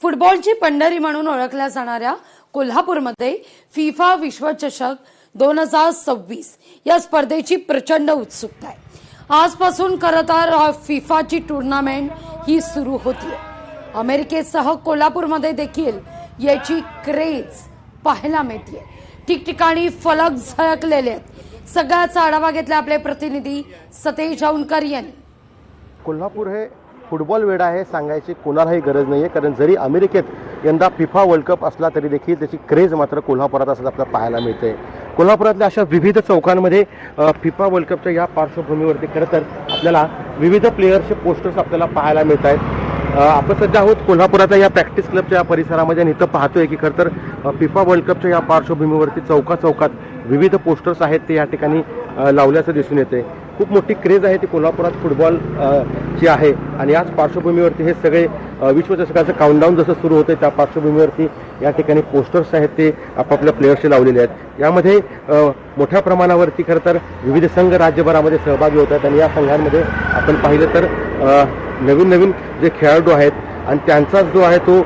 फुटबॉलची पंढरी म्हणून ओळखल्या जाणाऱ्या कोल्हापूरमध्ये फिफा विश्वचषक 2026 या स्पर्धेची प्रचंड उत्सुकता आहे। आजपासून खरं तर फिफाची टूर्नामेंट ही सुरू होतीये। अमेरिकेसह कोल्हापूरमध्ये देखील याची क्रेज पाहायला मिळते। ठिकठिकाणी फलक झळकलेले आहेत। सगळ्याचा आढावा घेतला आपले प्रतिनिधी सतेज जाऊनकर यांनी। कोल्हापूर हे फुटबॉल वेडा आहे सांगायची कोणालाही गरज नाहीये, कारण जरी अमेरिकेत यंदा फिफा वर्ल्ड कप असला तरी देखील त्याची क्रेज मात्र कोल्हापुरात असं आपल्याला पाहायला मिळते। कोल्हापुरातल्या अशा विविध चौकांमध्ये फिफा वर्ल्ड कपच्या या पार्श्वभूमीवरती खरं तर आपल्याला विविध प्लेयर्सचे पोस्टर्स आपल्याला पाहायला मिळत आहेत। आपण सध्या आहोत कोल्हापुरातल्या या प्रॅक्टिस क्लबच्या परिसरामध्ये आणि इथं पाहतोय की खरं तर फिफा वर्ल्ड कपच्या या पार्श्वभूमीवरती चौकात विविध पोस्टर्स आहेत ते या ठिकाणी लावल्याचं दिसून येते। खूप मोठी क्रेज आहे ती कोल्हापुरात फुटबॉल ची आहे आणि याच पार्श्वभूमीवरती हे सगळे विश्वचषकाचं काउंटडाऊन जसं सुरू होतं त्या पार्श्वभूमीवरती या ठिकाणी पोस्टर्स आहेत ते आपापल्या प्लेयर्सचे लावलेले आहेत। यामध्ये मोठ्या प्रमाणावरती खरं तर विविध संघ राज्यभरामध्ये सहभागी होत आहेत आणि या संघांमध्ये आपण पाहिलं तर नवीन जे खेळाडू आहेत आणि त्यांचा जो आहे तो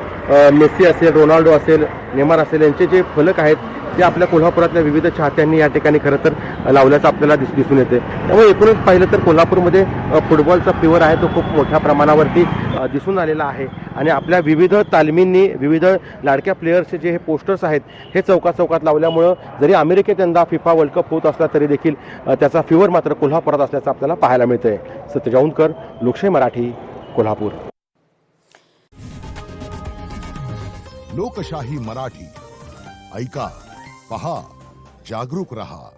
मेसी असेल, रोनाल्डो असेल, नेमार असेल यांचे जे फलक आहेत ते आपल्या कोल्हापुरातल्या विविध चाहत्यांनी या ठिकाणी खरं तर लावल्याचं आपल्याला दिसून येते। त्यामुळे एकूणच पाहिलं तर कोल्हापूरमध्ये फुटबॉलचा फीवर आहे तो खूप मोठ्या प्रमाणावरती दिसून आलेला आहे आणि आपल्या विविध तालमींनी विविध लाडक्या प्लेयर्सचे जे हे पोस्टर्स आहेत हे चौकात लावल्यामुळं जरी अमेरिकेत यंदा फिफा वर्ल्ड कप होत असला तरी देखील त्याचा फीवर मात्र कोल्हापुरात असल्याचं आपल्याला पाहायला मिळतंय। सतेज जाऊनकर, लोकशाही मराठी, कोल्हापूर। लोकशाही मराठी ऐका, पहा, जागरूक रहा।